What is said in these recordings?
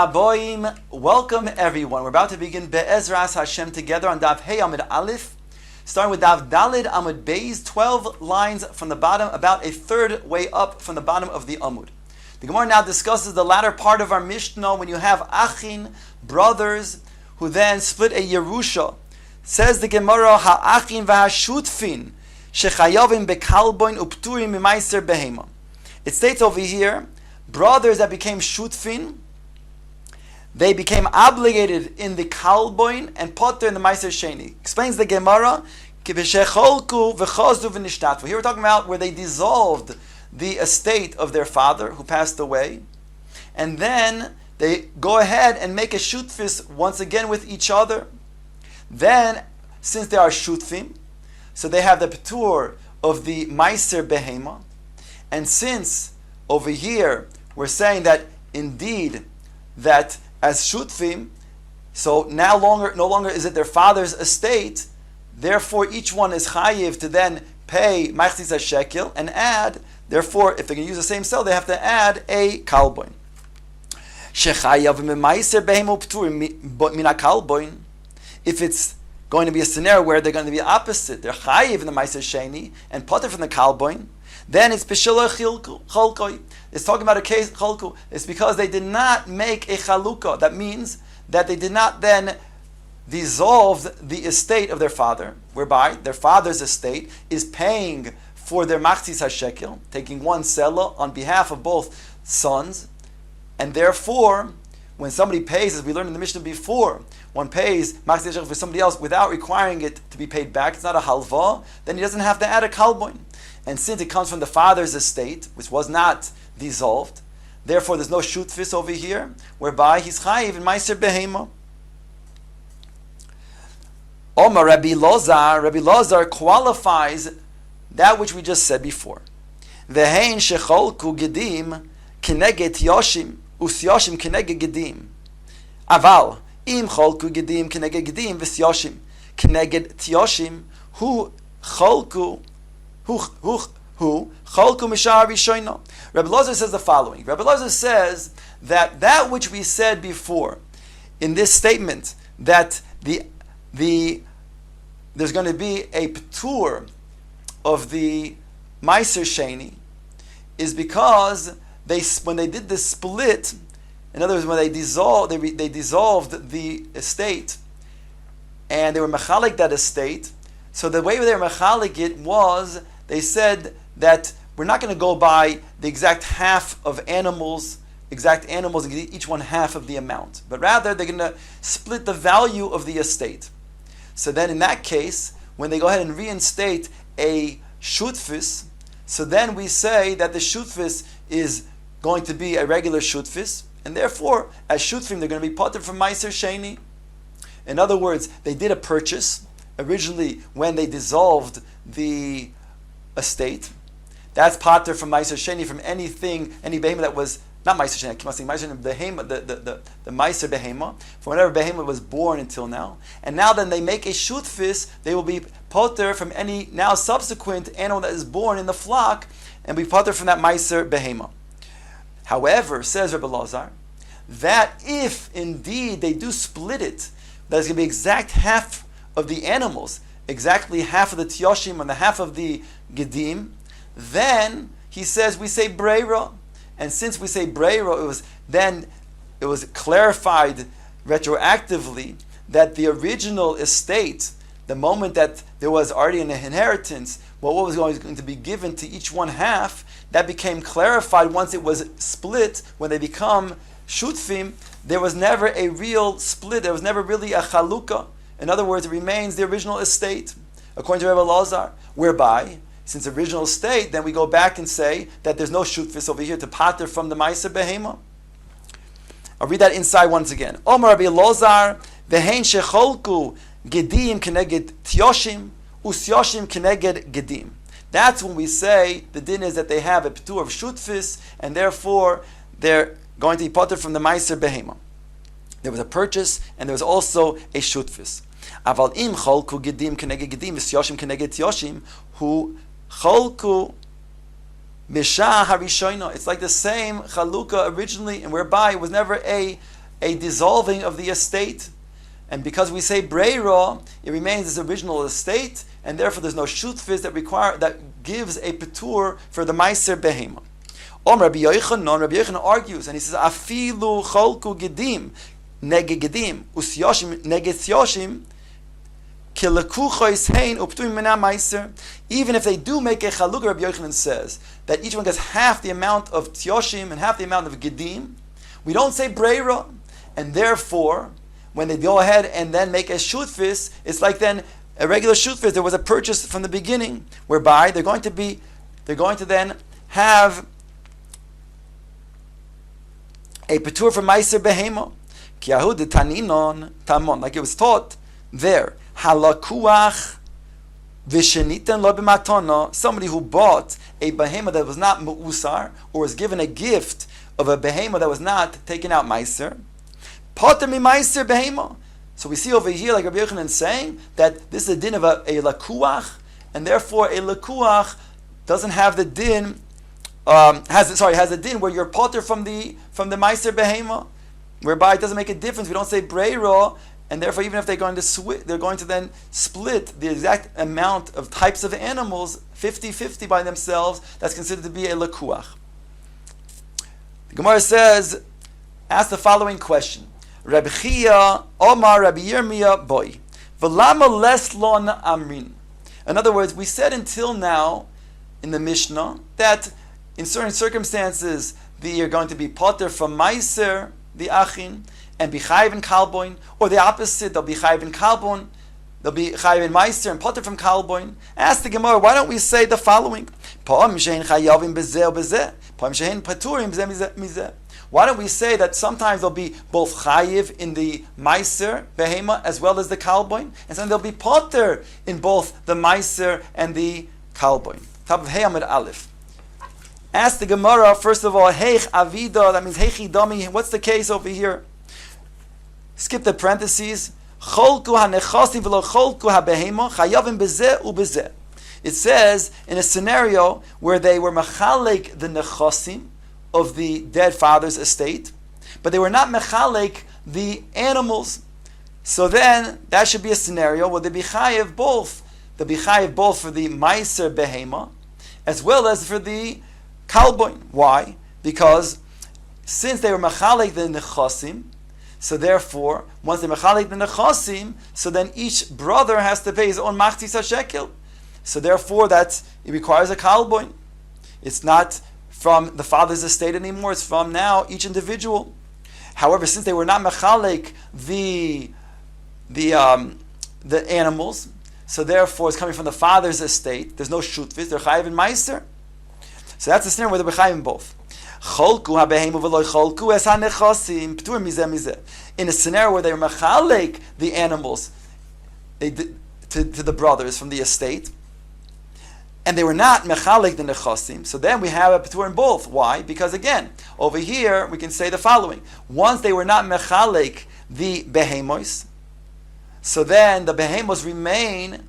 Aboim, welcome everyone. We're about to begin Be'ezras Hashem together on Daf Hey Amud Aleph, starting with Daf Dalid Amud Beis, 12 lines from the bottom, about a third way up from the bottom of the Amud. The Gemara now discusses the latter part of our Mishnah when you have Achin, brothers, who then split a Yerusha. Says the Gemara, Ha'achin v'hashutfin, shechayavim bekalboin upturim mimaiser behema. It states over here, brothers that became shutfin, they became obligated in the kalboin and potter in the meiser sheni. Explains the Gemara, here we're talking about where they dissolved the estate of their father who passed away, and then they go ahead and make a shutfis once again with each other. Then, since they are shutfim, so they have the petur of the meiser behema, and since over here we're saying that indeed that as shutfim, so no longer is it their father's estate, therefore each one is chayiv to then pay machzis shekel and add, therefore if they're going to use the same cell, they have to add a kalboin. Shechayav meiser behema ptur mina kalboin. If it's going to be a scenario where they're going to be opposite, they're chayiv in the meiser sheni and potter from the kalboin, then it's b'shila chalkoi. It's talking about a case chalku. It's because they did not make a chalukah. That means that they did not then dissolve the estate of their father, whereby their father's estate is paying for their machzis hashekel, taking one selah on behalf of both sons, and therefore, when somebody pays, as we learned in the Mishnah before, one pays machzis hashekel for somebody else without requiring it to be paid back, it's not a halva, then he doesn't have to add a kalboin. And since it comes from the father's estate, which was not dissolved, therefore there's no shutfis over here, whereby he's chayiv in meiser behema. Omar Rabbi Lozar qualifies that which we just said before. Vehein shecholku gedim keneged yoshim usyoshim keneged gedim. Aval im cholku gedim keneged gedim v'syoshim keneged tyoshim hu cholku Who cholku mishar rishono. Rabbi Lozer says the following. Rabbi Lozer says that which we said before in this statement, that there's going to be a p'tur of the meiser sheni, is because when they did the split, in other words, when they dissolved the estate, and they were mechalik that estate. So the way they were mechalik it was, they said that we're not going to go by the exact half of animals, and give each one half of the amount, but rather they're going to split the value of the estate. So then in that case, when they go ahead and reinstate a shutfis, so then we say that the shutfis is going to be a regular shutfis, and therefore, as shutfim, they're going to be potter from meiser sheni. In other words, they did a purchase originally when they dissolved the estate. That's pater from meiser sheni, from any behema that was not meiser sheni. I keep on saying meiser sheni, the meiser behema, from whatever behema was born until now. And now then they make a shutfis, they will be pater from any now subsequent animal that is born in the flock, and be pater from that meiser behema. However, says Rabbi Lazar, that if indeed they do split it, that is going to be exact half of the animals, exactly half of the tyoshim and the half of the gedim, then he says we say breira, and since we say breira, it was clarified retroactively that the original estate, the moment that there was already an inheritance, what was going to be given to each one half, that became clarified once it was split. When they become shutfim, there was never a real split. There was never really a chalukah. In other words, it remains the original estate, according to Rabbi Lazar, whereby, since original estate, then we go back and say that there's no shutfis over here to pater from the meiser behema. I'll read that inside once again. Omar Rabbi Lazar, vehein shecholku gedim keneged tyoshim, usyoshim keneged gedim. That's when we say the din is that they have a p'tur of shutfis, and therefore they're going to be pater from the meiser behema. There was a purchase, and there was also a shutfis. Aval im cholku gedim keneged gedim v'syoshim keneged tyoshim hu cholku misha harishono. It's like the same chalukah originally, and whereby it was never a a dissolving of the estate. And because we say breira, it remains its original estate, and therefore there's no shutfis that gives a petur for the meiser behema. Rabbi Yochanan argues, and he says, afilu cholku gedim nege gedim usyoshim nege yoshim kilekuchois hein uptuim mena meiser. Even if they do make a chaluk, Rabbi Yochanan says that each one gets half the amount of tyoshim and half the amount of gedim. We don't say breira, and therefore, when they go ahead and then make a shutfis, it's like then a regular shutfis. There was a purchase from the beginning, whereby they're going to then have a petur for meiser behema. Kiyahu de taninon tamon, like it was taught there. Halakuach v'shenitan lo b'matona. Somebody who bought a behema that was not mu'usar, or was given a gift of a behema that was not taken out meiser. Potter mi meiser behema. So we see over here, like Rabbi Yochanan saying, that this is a din of a lakuach, and therefore a lakuach doesn't have the din. Has a din where you're potter from the meiser behema, whereby it doesn't make a difference. We don't say breira, and therefore even if they're going to then split the exact amount of types of animals 50-50 by themselves. That's considered to be a lakuach. The Gemara says, ask the following question. Rabbi Chia, Omar, Rabbi Yirmiyahu, boy. V'lama leslon amrin. In other words, we said until now in the Mishnah that in certain circumstances you're going to be potter from meiser, the achin, and be chayiv in kalboin, or the opposite, they'll be chayiv in kalboin, they'll be chayiv in meiser and potter from kalboin. Ask the Gemara, why don't we say the following? Pa'am shein chayavim bezeh bezeh, pa'am shein paturim bezeh mizeh. Why don't we say that sometimes they'll be both chayiv in the meiser behema as well as the kalboin, and sometimes they'll be potter in both the meiser and the kalboin. Top of Hey Amud Aleph. Ask the Gemara first of all, Heich Avida, that means Heichi Dami. What's the case over here? Skip the parentheses. Cholku hanechasim v'lo cholku habehema chayavim bezeh ubezeh. It says in a scenario where they were machalek the nechasim of the dead father's estate, but they were not mechalek the animals. So then that should be a scenario where they be chayiv both. They'll be chayiv both for the meiser behema as well as for the kalboin. Why? Because since they were mechalek the nechasim, so therefore once they mechalek the nechasim, so then each brother has to pay his own machzis shekel. So therefore it requires a kalboin. It's not from the father's estate anymore, it's from now each individual. However, since they were not mechalek the animals, so therefore it's coming from the father's estate, there's no shutvis, they're chayiv in meiser. So that's the scenario where they're chayiv in both. In a scenario where they're mechalek the animals to the brothers from the estate, and they were not mechalek the nechasim, so then we have a petur in both. Why? Because again, over here we can say the following: once they were not mechalek the behemos, so then the behemos remain.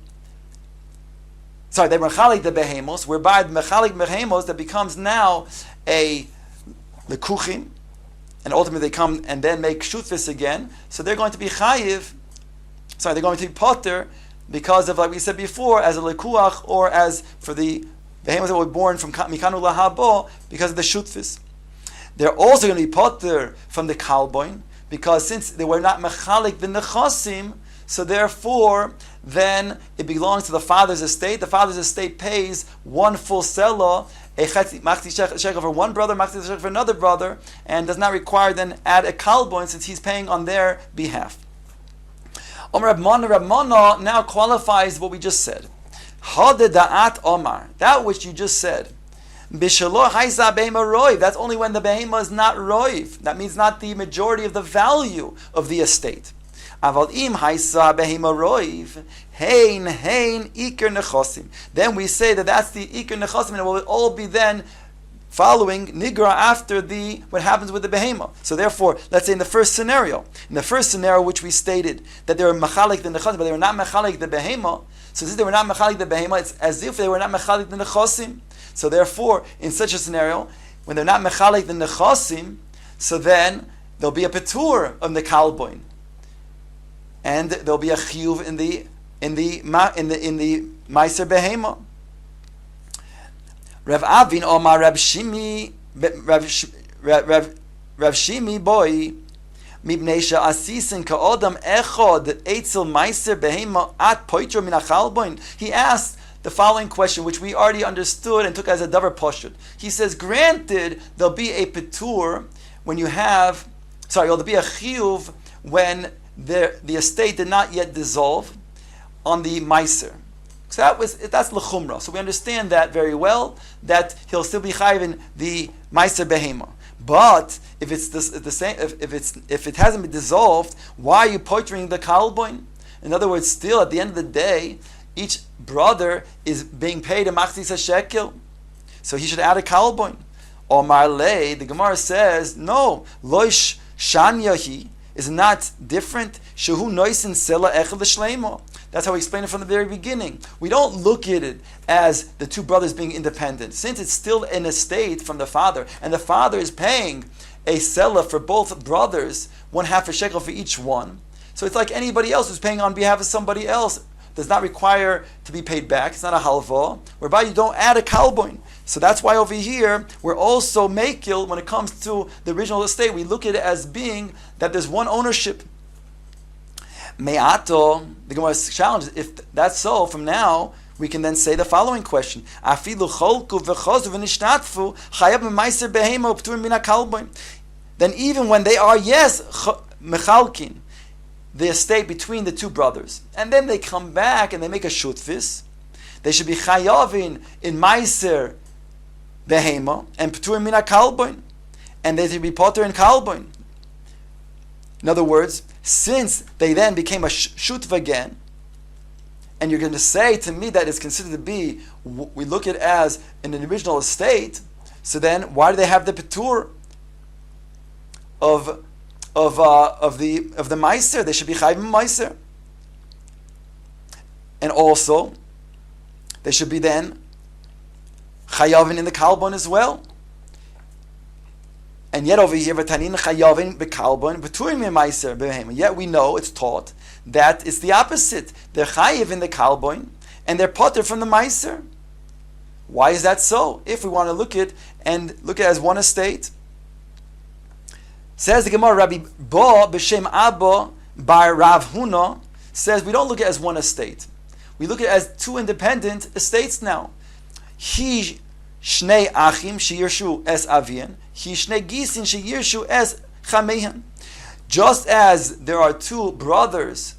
Sorry, they were mechalek the behemos, whereby the mechalek behemos that becomes now a lekuchim, and ultimately they come and then make shutfis again. So they're going to be chayiv. Sorry, they're going to be potter. Because of, like we said before, as a lekuach, or as for the behemoths that were born from mikanu lahabo, because of the shutfis. They're also going to be potter from the kalboin, because since they were not mechalik the nechasim, so therefore, then it belongs to the father's estate. The father's estate pays one full selah, machzis shekel for one brother, machzis shekel for another brother, and does not require then add a kalboin, since he's paying on their behalf. Rab Mana now qualifies what we just said. Hadeda'at Omar, that which you just said. Bishaloh haisa behema roiv. That's only when the behema is not roiv. That means not the majority of the value of the estate. Aval im haisa behema roiv, hein iker nechosim. Then we say that that's the iker nechosim, and it will all be then following nigra after what happens with the behema. So therefore, let's say in the first scenario, which we stated that they were machalik the nechasim, but they were not machalik the behema. So since they were not machalik the behema, it's as if they were not machalik the nechasim. So therefore, in such a scenario, when they're not mechalik the nechasim, so then there'll be a petur of the kalboin, and there'll be a chiyuv in the meiser behema. Rav Avin Omar Rav Shimi boy mibnei asisin ka'odam echod etzel meiser behema at poitro min achalboin. He asked the following question, which we already understood and took as a davar poshut. He says, granted, there'll be a petur when you have, there'll be a chiyuv when the estate did not yet dissolve on the meiser. So that's l'chumra. So we understand that very well, that he'll still be chayiv in the meiser behema. But if it's the same, if it hasn't been dissolved, why are you poitering the kalboin? In other words, still at the end of the day, each brother is being paid a machzis shekel, so he should add a kalboin. Omar lei, the Gemara says, no, loish shanyahi is not different. Shehu noisin sela echel l'shleimo. That's how we explain it from the very beginning. We don't look at it as the two brothers being independent, since it's still an estate from the father, and the father is paying a sela for both brothers, 1/2 a shekel for each one. So it's like anybody else who's paying on behalf of somebody else. Does not require to be paid back. It's not a halva, whereby you don't add a kalboin. So that's why over here we're also makil when it comes to the original estate. We look at it as being that there's one ownership. Me'ato, the Gemara challenges, if that's so, from now we can then say the following question: Afilu cholku v'chozu v'nishtatfu chayav b'meiser behema upturim min hakalboin. Then even when they are mechalkin the estate between the two brothers, and then they come back and they make a shutfis, they should be chayavin in meiser behema and p'turim min hakalboin, and they should be potter in kalboin. In other words, since they then became a shutv again, and you're going to say to me that it's considered to be, we look at it as an original estate, so then why do they have the petur of the meiser? They should be chayv meiser, and also they should be then chayavin in the kalbon as well. And yet over here, v'tanin chayavin bekalbon v'turim meiser behema. Yet we know it's taught that it's the opposite. They're chayiv in the kalbon and they're potter from the meiser. Why is that so? If we want to look at it as one estate. Says the Gemara, Rabbi Bo b'shem Abba bar Rav Huna says we don't look at it as one estate. We look at it as two independent estates now. He shnei achim sheyirshu es avian. He shnei gisin sheyirshu es chameihan. Just as there are two brothers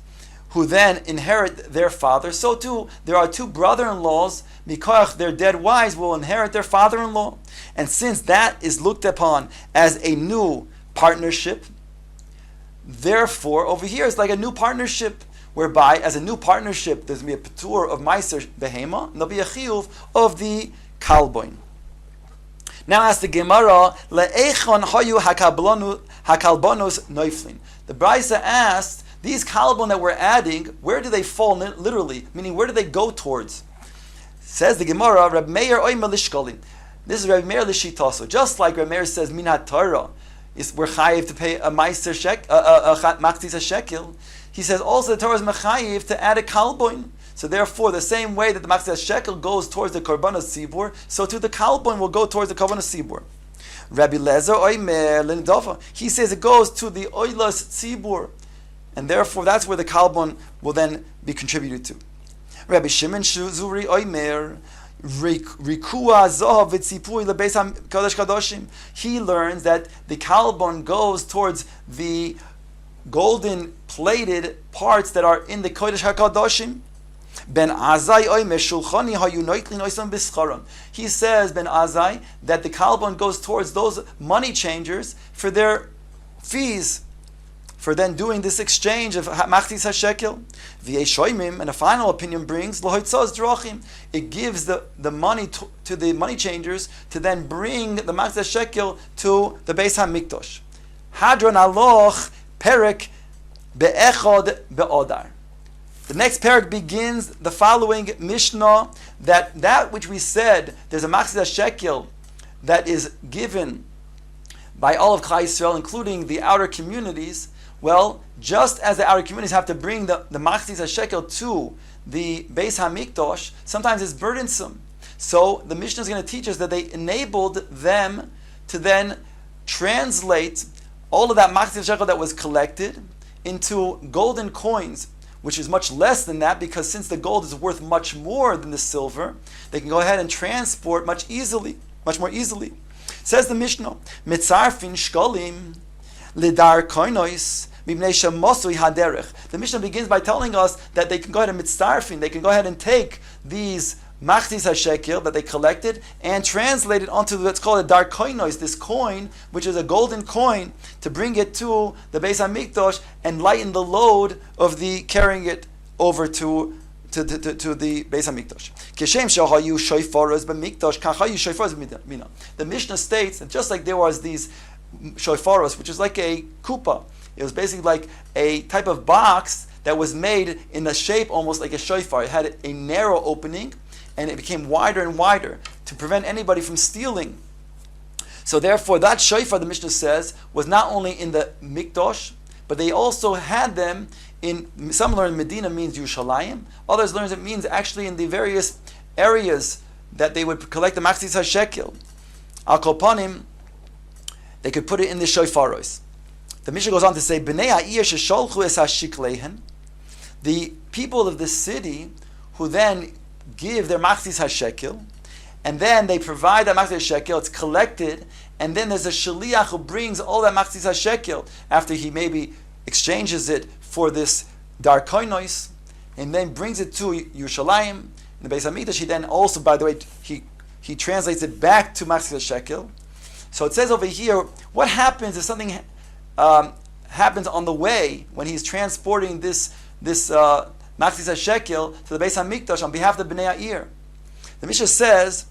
who then inherit their father, so too there are two brother-in-laws, mikoach their dead wives will inherit their father-in-law. And since that is looked upon as a new partnership, therefore over here it's like a new partnership, whereby as a new partnership there's going to be a petur of meiser behema and there'll be a chiyuv of the kalboin. Now ask the Gemara, le'echon hayu hakalbonos noiflin. The Brisa asked, these kalbon that we're adding, where do they fall literally? Meaning, where do they go towards? Says the Gemara, Reb Meir oimer lishkalim. This is Reb Meir l'shitaso. Just like Reb Meir says, minat Torah, we're chayiv to pay a meiser machzis shekel. He says also the Torah is mechayiv to add a kalboin. So therefore, the same way that the machzis shekel goes towards the korbanos tzibur, so too the kalboin will go towards the korbanos tzibur. Rabbi Lezer oimer l'nidova. He says it goes to the oilas tzibur, and therefore that's where the kalboin will then be contributed to. Rabbi Shimon Zuri oimer. He learns that the kalbon goes towards the golden plated parts that are in the Kodesh HaKadoshim. Ben Azai oimer shulchani hayu noitlin oisam b'scharon. He says, Ben Azai, that the kalbon goes towards those money changers for their fees, for then doing this exchange of machtis hashekel. V'yeshoimim, and a final opinion brings lohotzos drachim. It gives the money to the money changers to then bring the machtis hashekel to the Beis Hamikdash. Hadron aloch perek be'echod be'odar. The next parak begins the following Mishnah, that which we said, there's a machzis shekel that is given by all of Klal Yisrael, including the outer communities, well, just as the outer communities have to bring the Machzis HaShekel to the Beis HaMikdash, sometimes it's burdensome. So the Mishnah is going to teach us that they enabled them to then translate all of that Machzis HaShekel that was collected into golden coins, which is much less than that, because since the gold is worth much more than the silver, they can go ahead and transport much more easily. Says the Mishnah, Mitzarfin Shkalim Lidar Koinois Mibnei Shemosui Haderech. The Mishnah begins by telling us that they can go ahead and mitzarfin, they can go ahead and take these Machzis HaShekel that they collected and translate it onto what's called a dar koinos, this coin, which is a golden coin, to bring it to the Beis HaMikdash and lighten the load of the carrying it over to the Beis HaMikdash. Kishem shahayu shoifaros b'mikdash kachayu shoifaros b'mina. The Mishnah states that just like there was these shoifaros, which is like a kupa, it was basically like a type of box that was made in a shape almost like a shofar. It had a narrow opening, and it became wider and wider to prevent anybody from stealing. So therefore, that shofar, the Mishnah says, was not only in the Mikdash, but they also had them in, some learn Medina means Yerushalayim, others learn it means actually in the various areas that they would collect the Machzis HaShekel. Al Kopanim, they could put it in the shofaros. The Mishnah goes on to say, B'nei ha'ir shesholchu es hashikleihen, the people of the city who then give their Machzis HaShekel, and then they provide that Machzis HaShekel, it's collected, and then there's a shaliach who brings all that Machzis HaShekel after he maybe exchanges it for this dar koinos, and then brings it to Yerushalayim, in the Beis HaMikdash. He then also, by the way, he translates it back to Machzis HaShekel. So it says over here, what happens if something happens on the way when he's transporting this Machzis HaShekel to the Beis HaMikdash on behalf of the Bnei Ha'ir? The Mishnah says,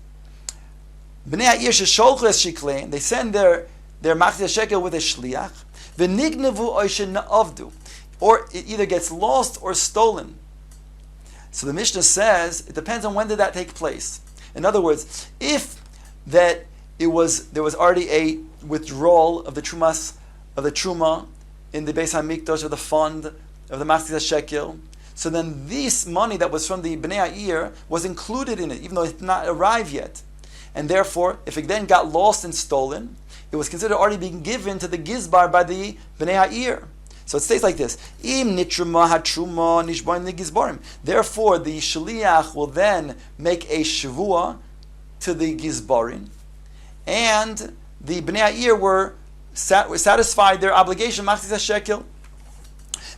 Bnei Ha'ir shesholchu es shiklein, they send their Machzis HaShekel with a shliach, v'nignevu oishen na'avdu, or it either gets lost or stolen. So the Mishnah says, it depends on when did that take place. In other words, if that there was already a withdrawal of the truma in the Beis HaMikdash, of the fund of the Machzis HaShekel, so then this money that was from the Bnei Ha'ir was included in it, even though it did not arrive yet. And therefore, if it then got lost and stolen, it was considered already being given to the Gizbar by the Bnei Ha'ir. So it states like this: Im nitruma hatruma nishbarim legizbarim. Therefore, the shliach will then make a shavua to the Gizbarim, and the Bnei Ha'ir were satisfied their obligation, Machzis HaShekel.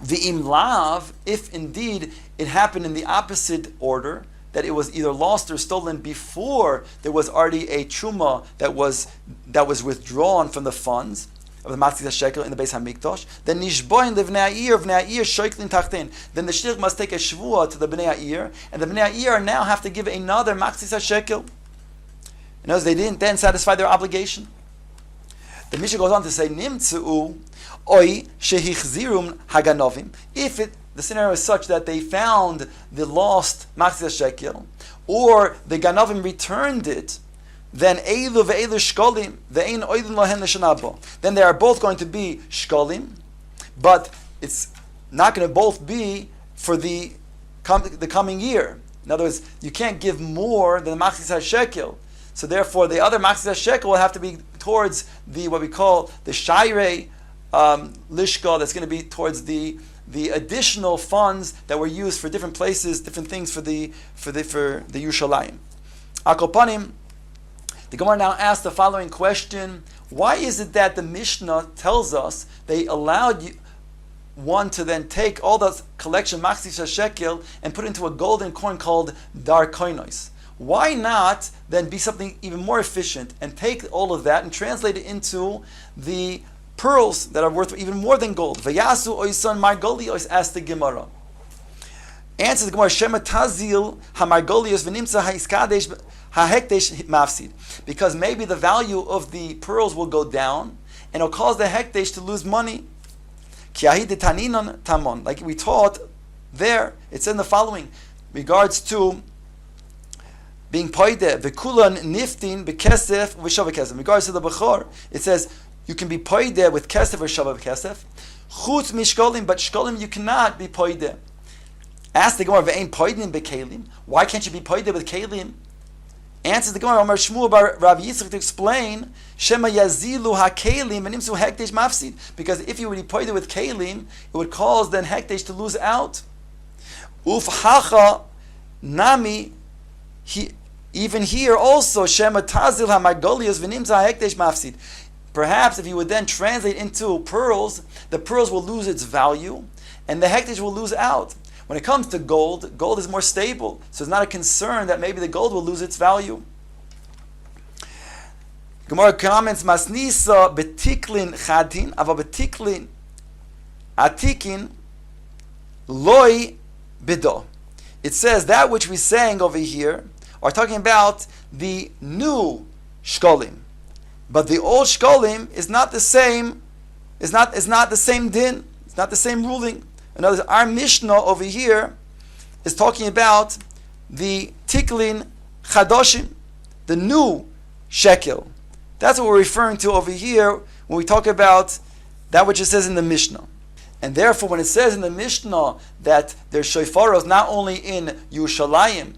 V'im lav, if indeed it happened in the opposite order, that it was either lost or stolen before there was already a truma that was withdrawn from the funds of the Machzis HaShekel in the Beis HaMikdash, then nishboin levnei ha'ir shoiklin tachtein. Then the shlich must take a shvua to the Bnei Ha'ir, and the Bnei Ha'ir now have to give another Machzis HaShekel. In other words, they didn't then satisfy their obligation. The Mishnah goes on to say, Nimtzu oi shehichzirum haganovim. If the scenario is such that they found the lost Machzis HaShekel, or the Ganovim returned it, then eilu ve'eilu shkolim ve'ein oidin lohen l'shanabo. Then they are both going to be shkolim, but it's not going to both be for the coming year. In other words, you can't give more than the Machzis HaShekel. So therefore, the other Machzis HaShekel will have to be towards what we call the Shairei Lishka, that's going to be towards the additional funds that were used for different places, different things for the Yerushalayim. Akopanim, the Gemara now asks the following question: why is it that the Mishnah tells us they allowed one to then take all the collection Machzis HaShekel and put it into a golden coin called dar koinos? Why not then be something even more efficient and take all of that and translate it into the pearls that are worth even more than gold? Vayasu oisan margolios, asked the Gemara. Answers the Gemara, Shema tazil hamargolios v'nimtza ha'iskadesh ha'hekdesh mafsid. Because maybe the value of the pearls will go down and it'll cause the hekdesh to lose money. Kiahi de taninon tamon. Like we taught there, it's in the following regards to being poide v'kulan niftin b'kesef v'shavakesef. In regards to the bechor, it says you can be poideh with kesef or shava kesef. Chutz mishkolim, but shkolim you cannot be poideh. Ask the Gemara, ve'ein poidin bekelim. Why can't you be poideh with kelim? Answers the Gemara, Amar Shmuel bar Rav Yitzchak to explain, Shema yazilu ha-kelim and imsu hekdesh mafsid. Because if you would be poideh with kelim, it would cause then hekdesh to lose out. Uf hacha nami, even here also, Shema tazil ha-margolios v'nimsa hekdesh mafsid. Perhaps if you would then translate into pearls, the pearls will lose its value, and the hekdesh will lose out. When it comes to gold, gold is more stable, so it's not a concern that maybe the gold will lose its value. Gemara comments, Masnisa betiklin chadin, ava betiklin atikin loy bido. It says that which we're saying over here are talking about the new shkolim. But the old shkolim is not the same, is not the same din, it's not the same ruling. In other words, our Mishnah over here is talking about the tiklin chadoshim, the new shekel. That's what we're referring to over here when we talk about that which it says in the Mishnah. And therefore, when it says in the Mishnah that there's shofaros not only in Yerushalayim,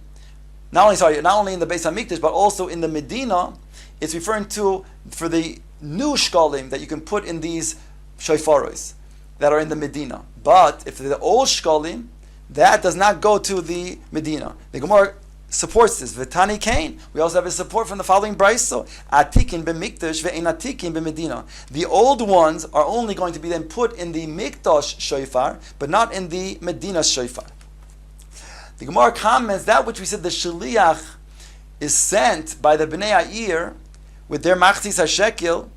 not only in the Beis Hamikdash, but also in the Medina, it's referring to for the new shkalim that you can put in these shofaros that are in the Medina. But if the old shkalim, that does not go to the Medina. The Gemara supports this. V'tani kain. We also have a support from the following brayso. Atikin b'mikdash ve'ein atikin b'medina. The old ones are only going to be then put in the mikdash shofar, but not in the Medina shofar. The Gemara comments that which we said the shaliach is sent by the Bnei Ha'ir with their machzis hashekel.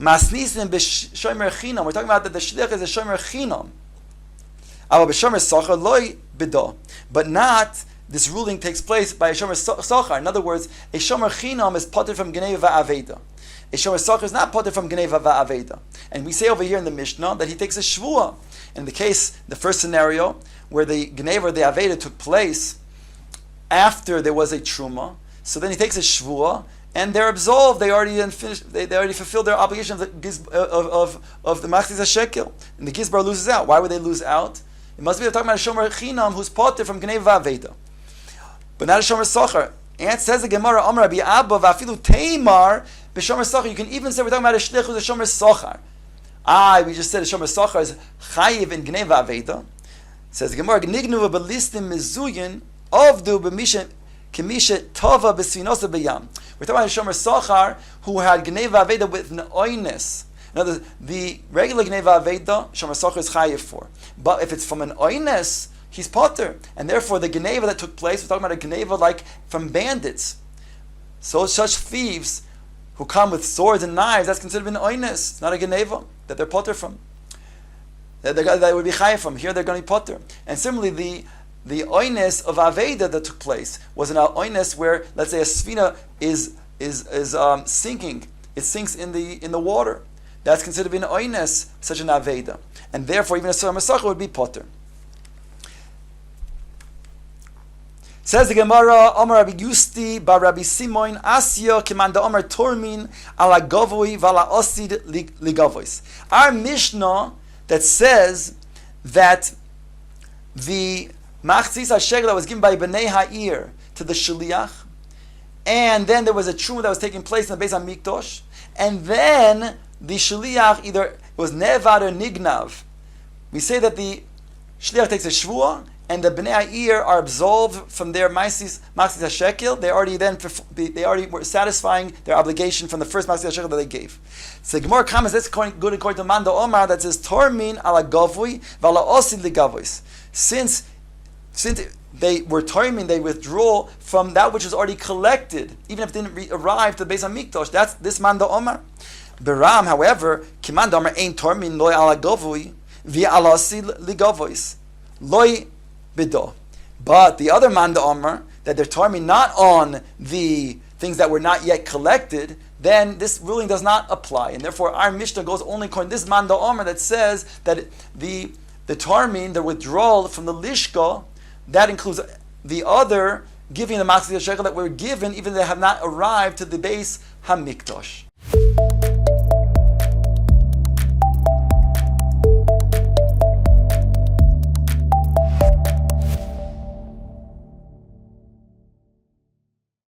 Masnisim b'shomer chinam. We're talking about that the shliach is a shomer chinam. Ava b'shomer socher loy bido. But not this ruling takes place by a shomer socher. In other words, a shomer chinam is potter from gneva aveda. A shomer socher is not potter from gneva aveda. And we say over here in the Mishnah that he takes a shvua. In the case, the first scenario where the gneva or the aveda took place after there was a truma, so then he takes a shvua. And they're absolved. They already finished. They already fulfilled their obligation of the machzis hashekel, and the gizbar loses out. Why would they lose out? It must be they're talking about a shomer chinam who's potter from gneva aveda, but not a shomer socher. And it says the Gemara, Amar Rabbi Abba v'afilu teimar b'shomer socher. You can even say we're talking about a shlich who's a shomer socher. We just said a shomer socher is chayiv in gneva aveda. It says the Gemara, nignu v'belistim mizuyin avdu b'mishem. We're talking about a shomer sochar who had gneva aveda with an oines. In other words, the regular gneva aveda, shomer sochar is chayiv for. But if it's from an oines, he's potter. And therefore the gneva that took place, we're talking about a gneva like from bandits. So such thieves who come with swords and knives, that's considered an oines. It's not a gneva that they're potter from. That would be chayiv from. Here they're going to be potter. And similarly, the oines of Aveda that took place was an oines where, let's say, a sfina is sinking. It sinks in the water. That's considered to be an oines, such an Aveda. And therefore, even a Surah Masach would be potter. Says the Gemara, Omar Rabbi Yusti, Bar Rabbi Simon, Asya, Kimanda Omar Tormin, Ala Govoi, Vala Osid Ligavois. Our Mishnah that says that the machzis hashekel that was given by Bnei Ha'ir to the shaliach, and then there was a truma that was taking place in the Beis Hamikdash, and then the shaliach either it was nevad or nignav. We say that the shaliach takes a shvua, and the Bnei Ha'ir are absolved from their machzis hashekel. They already were satisfying their obligation from the first machzis hashekel that they gave. So the Gemara comments that's good according to Manda Omar that says Tormin ala gavui vala osid ligavois. Since they were tormin, they withdraw from that which was already collected, even if it didn't arrive to the Beis Hamikdash. That's this Manda Omar. Beram, however, Kimanda Omar ain't tormin loy ala govui via alasi ligavois loy bido. But the other Manda Omar that they're tormin not on the things that were not yet collected, then this ruling does not apply, and therefore our Mishnah goes only according to this Manda Omar that says that the tarmin, the withdrawal from the lishka, that includes the other giving the machzis shekel that were given, even though they have not arrived to the Beis Hamikdash.